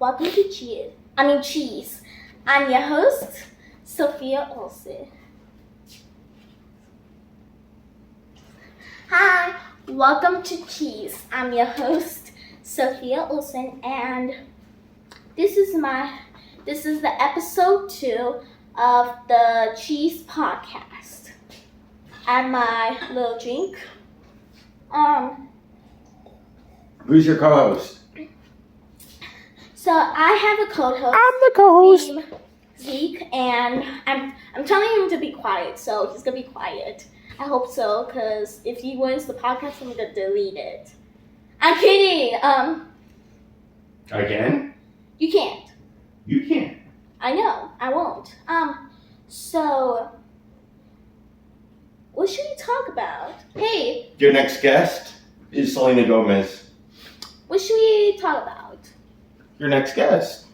welcome to Cheese. I'm your host, Sophia Olsen. Hi, welcome to Cheese. I'm your host, Sophia Olsen, and this is the episode 2 of the Cheese podcast. Add my little drink. Who's your co-host? So I have a co-host. I'm the co-host. Named Zeke, and I'm telling him to be quiet, so he's gonna be quiet. I hope so, because if he wins the podcast, I'm gonna delete it. I'm kidding. Again? You can't. You can't. I know. I won't. So what should we talk about? Hey. Your next guest is Selena Gomez. What should we talk about? Your next guest.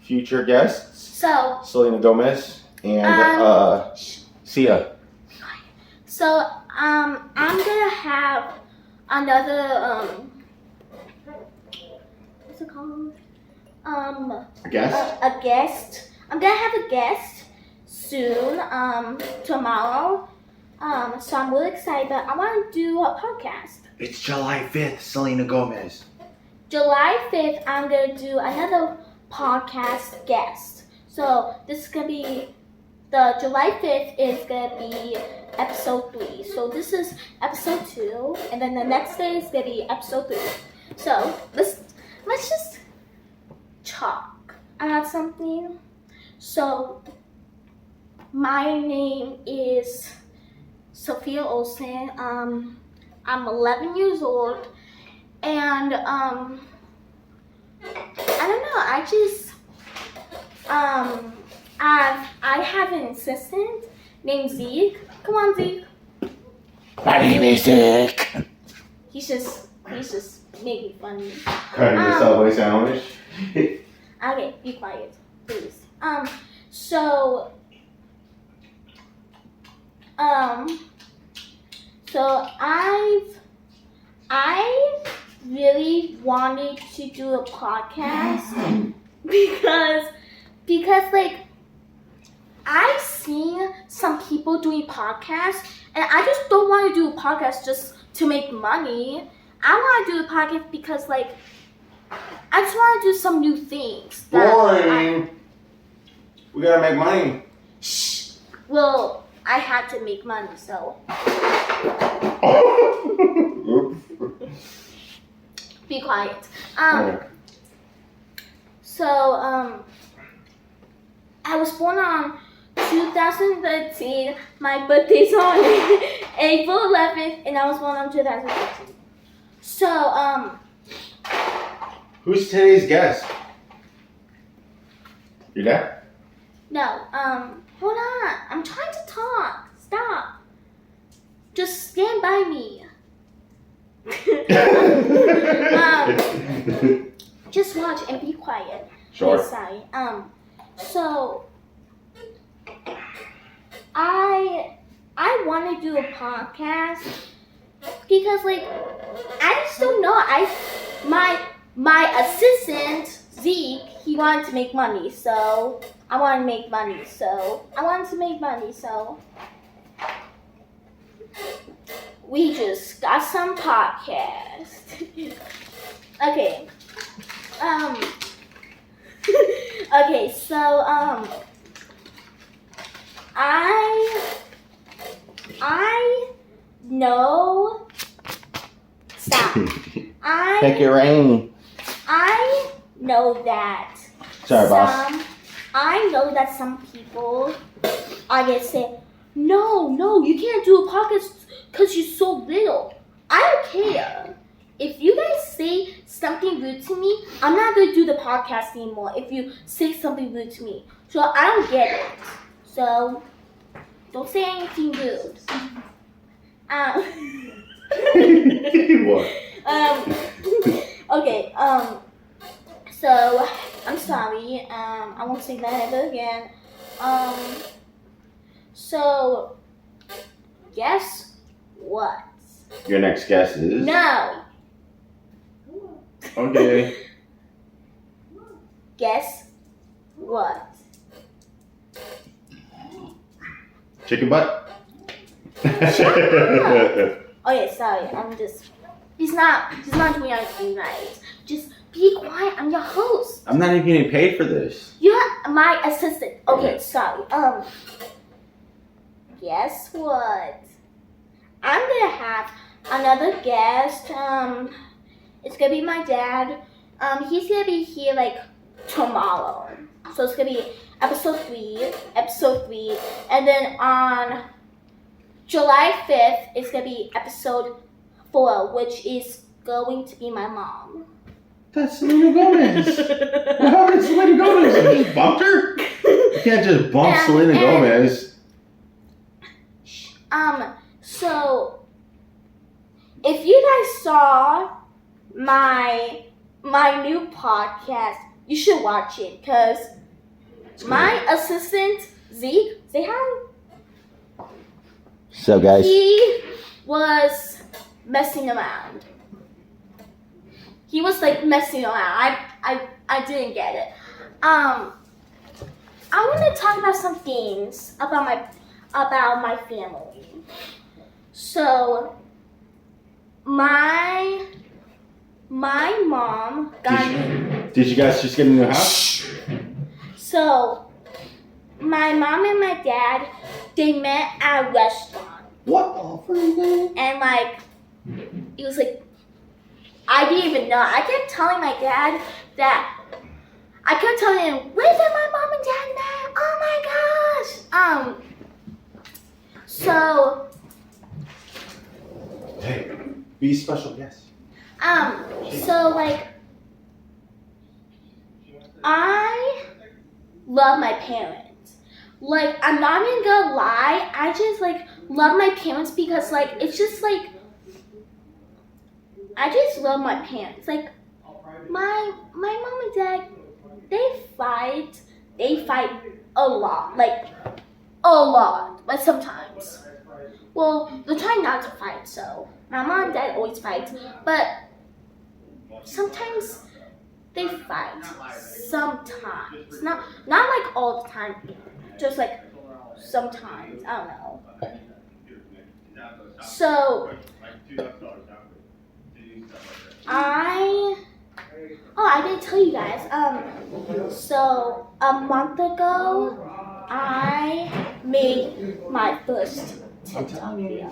Future guests. So. Selena Gomez and Sia. So I'm gonna have another what's it called? A guest? A guest. I'm gonna have a guest soon. Tomorrow. So I'm really excited. I want to do a podcast. It's July 5th, Selena Gomez. July 5th, I'm gonna do another podcast guest. So this is gonna be the July 5th is gonna be episode 3. So this is episode 2, and then the next day is gonna be episode 3. So let's just talk about something. So my name is Sophia Olsen. I'm 11 years old, and I don't know. I just I have an assistant named Zeke. Come on, Zeke. My name is Zeke. He's just making fun of me. Cutting the Subway sandwich. Okay, be quiet, please. So I really wanted to do a podcast because like I've seen some people doing podcasts, and I just don't want to do a podcast just to make money. I want to do a podcast because like I just want to do some new things. Boring. We gotta make money. Shh. Well, I had to make money, so. Be quiet. So, I was born on 2013. My birthday's on April 11th, and I was born on 2013. So, Who's today's guest? You there? No, hold on. I'm trying to talk. Stop. Just stand by me. Just watch and be quiet. Sure. Sorry. So I want to do a podcast because like I just don't know. My assistant Zeke, he wanted to make money, so I wanted to make money. So we just got some podcast. Okay. Okay, so I know. Stop. Take your aim. I know that. Sorry, boss. I know that some people are gonna say, no, you can't do a podcast because you're so little. I don't care. If you guys say something rude to me, I'm not gonna do the podcast anymore if you say something rude to me. So I don't get it. So don't say anything rude. What? Okay, so I'm sorry. I won't say that ever again. So guess what? Your next guest is? No. Okay. Chicken butt? Oh yeah, sorry. He's not doing anything right. Just be quiet. I'm your host. I'm not even getting paid for this. You're my assistant. Okay, sorry. Guess what? I'm gonna have another guest. It's gonna be my dad. He's gonna be here like tomorrow. So it's gonna be episode 3, and then on July 5th, it's gonna be episode 4, which is going to be my mom. That's Selena Gomez. What happened to Selena Gomez? You just bumped her? You can't just bump Selena Gomez. So if you guys saw my new podcast, you should watch it because my assistant Zeke, say hi. So guys, he was messing around. He was like messing around. I didn't get it. I want to talk about some things about my family. So my mom got me. Did you guys just get a new house? So my mom and my dad, they met at a restaurant. What the freak? And like, it was like, I didn't even know. I kept telling my dad that, I kept telling him, where did my mom and dad met? Oh my gosh. So. Hey, be a special guest. So like, I love my parents. Like, I'm not even gonna lie, I just like love my parents because like, it's just like, I just love my parents. Like, my mom and dad, they fight a lot, but sometimes. Well, they're trying not to fight, so my mom and dad always fight, but sometimes they fight. Sometimes. Not like all the time, just like sometimes. I don't know. So I didn't tell you guys. So a month ago, I made my first TikTok video.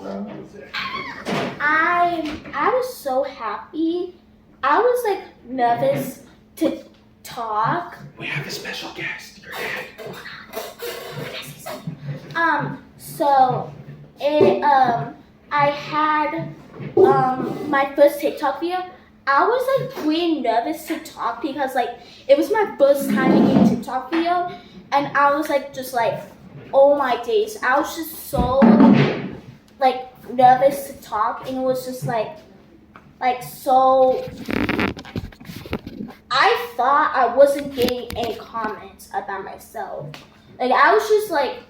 I was so happy. I was like nervous to talk. We have a special guest. Your dad. So I had my first TikTok video. I was like pretty nervous to talk because like it was my first time making a TikTok video, and I was like just like, oh my days, I was just so like nervous to talk, and it was just like so. I thought I wasn't getting any comments about myself. Like I was just like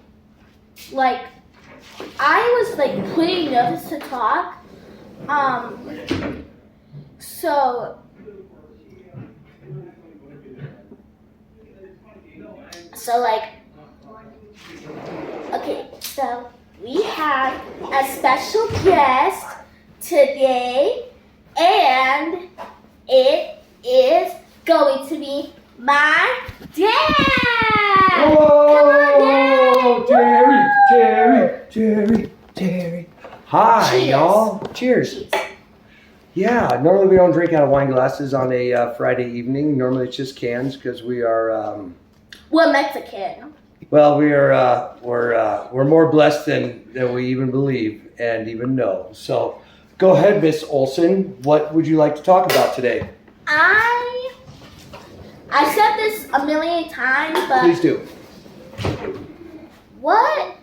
I was like pretty nervous to talk. So like, okay, so we have a special guest today, and it is going to be my dad. Whoa, Come on, Jerry. Hi, Cheers. y'all. Cheers. Yeah, normally we don't drink out of wine glasses on a Friday evening. Normally it's just cans because we are. We're Mexican. Well, we're more blessed than we even believe and even know. So, go ahead, Miss Olsen. What would you like to talk about today? I said this a million times, but Please do. What?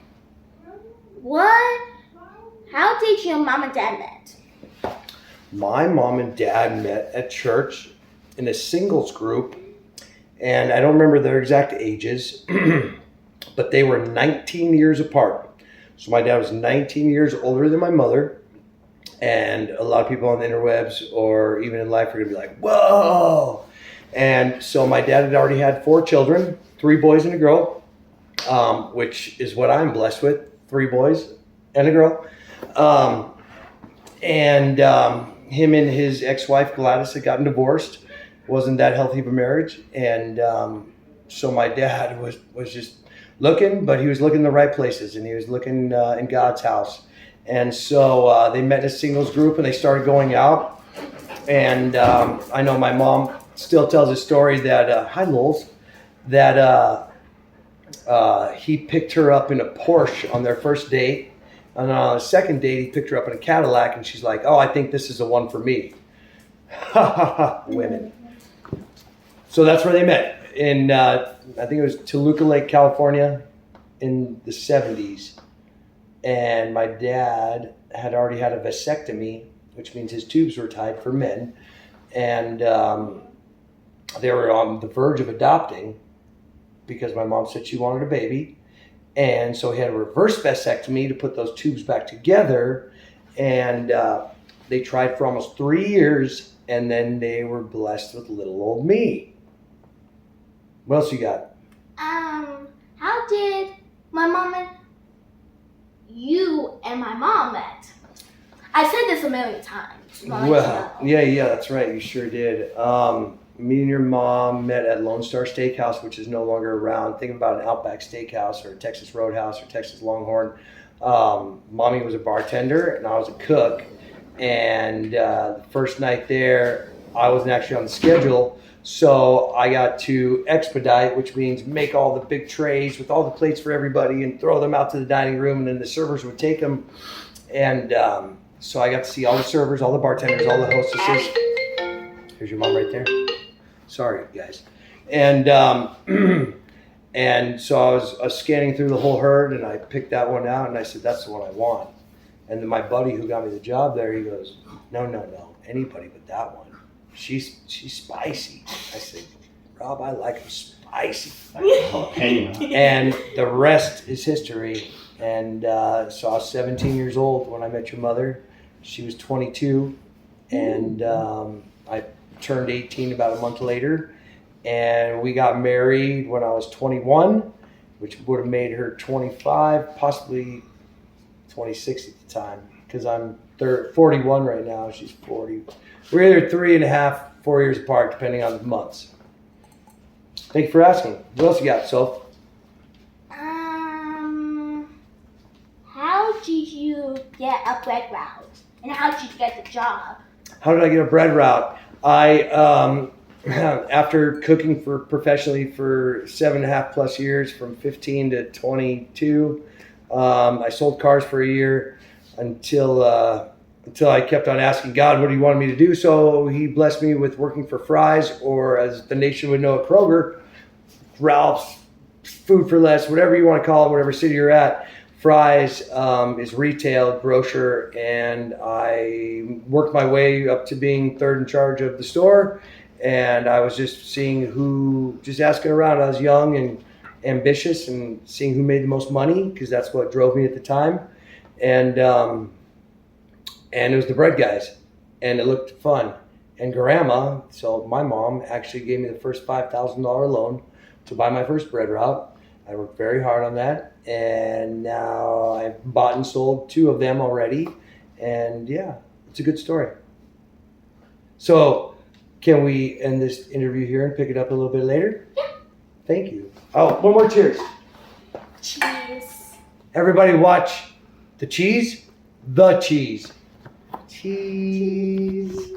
How did your mom and dad met? My mom and dad met at church in a singles group, and I don't remember their exact ages, but they were 19 years apart. So my dad was 19 years older than my mother, and a lot of people on the interwebs or even in life are going to be like, whoa! And so my dad had already had 4 children, 3 boys and a girl, which is what I'm blessed with. 3 boys and a girl. Him and his ex-wife Gladys had gotten divorced. Wasn't that healthy of a marriage, and so my dad was just looking, but he was looking in the right places, and he was looking in God's house. And so they met in a singles group, and they started going out. And I know my mom still tells a story that hi Lols, that he picked her up in a Porsche on their first date. And on the second date, he picked her up in a Cadillac, and she's like, "Oh, I think this is the one for me." Women. So that's where they met. In, I think it was Toluca Lake, California in the 70s. And my dad had already had a vasectomy, which means his tubes were tied for men. And they were on the verge of adopting because my mom said she wanted a baby. And so he had a reverse vasectomy to put those tubes back together. And they tried for almost 3 years, and then they were blessed with little old me. What else you got? How did my mom and you and my mom met? I said this a million times. Well, yeah, that's right. You sure did. Me and your mom met at Lone Star Steakhouse, which is no longer around. Think about an Outback Steakhouse or Texas Roadhouse or Texas Longhorn. Mommy was a bartender and I was a cook. And the first night there, I wasn't actually on the schedule. So I got to expedite, which means make all the big trays with all the plates for everybody and throw them out to the dining room. And then the servers would take them. And so I got to see all the servers, all the bartenders, all the hostesses. Here's your mom right there. Sorry, guys. And and so I was scanning through the whole herd, and I picked that one out, and I said, "That's the one I want." And then my buddy who got me the job there, he goes, "No, anybody but that one. She's spicy." I said, "Rob, I like them spicy." And the rest is history. And so I was 17 years old when I met your mother. She was 22, and I turned 18 about a month later, and we got married when I was 21, which would have made her 25, possibly 26 at the time, because I'm 41 right now. She's 40. We're either 3.5, 4 years apart, depending on the months. Thank you for asking. What else you got, Soph? How did you get a bread route, and how did you get the job? How did I get a bread route? I, after cooking professionally for 7.5 plus years, from 15 to 22, I sold cars for a year until I kept on asking God, what do you want me to do? So he blessed me with working for Fry's, or as the nation would know at Kroger, Ralph's, Food for Less, whatever you want to call it, whatever city you're at. Fry's is retail, grocer, and I worked my way up to being third in charge of the store. And I was just just asking around. I was young and ambitious, and seeing who made the most money, because that's what drove me at the time. And it was the bread guys, and it looked fun. And Grandma, so my mom, actually gave me the first $5,000 loan to buy my first bread route. I worked very hard on that, and now I've bought and sold 2 of them already, and yeah, it's a good story. So, can we end this interview here and pick it up a little bit later? Yeah. Thank you. Oh, one more cheers. Cheese. Everybody watch the cheese. Cheese.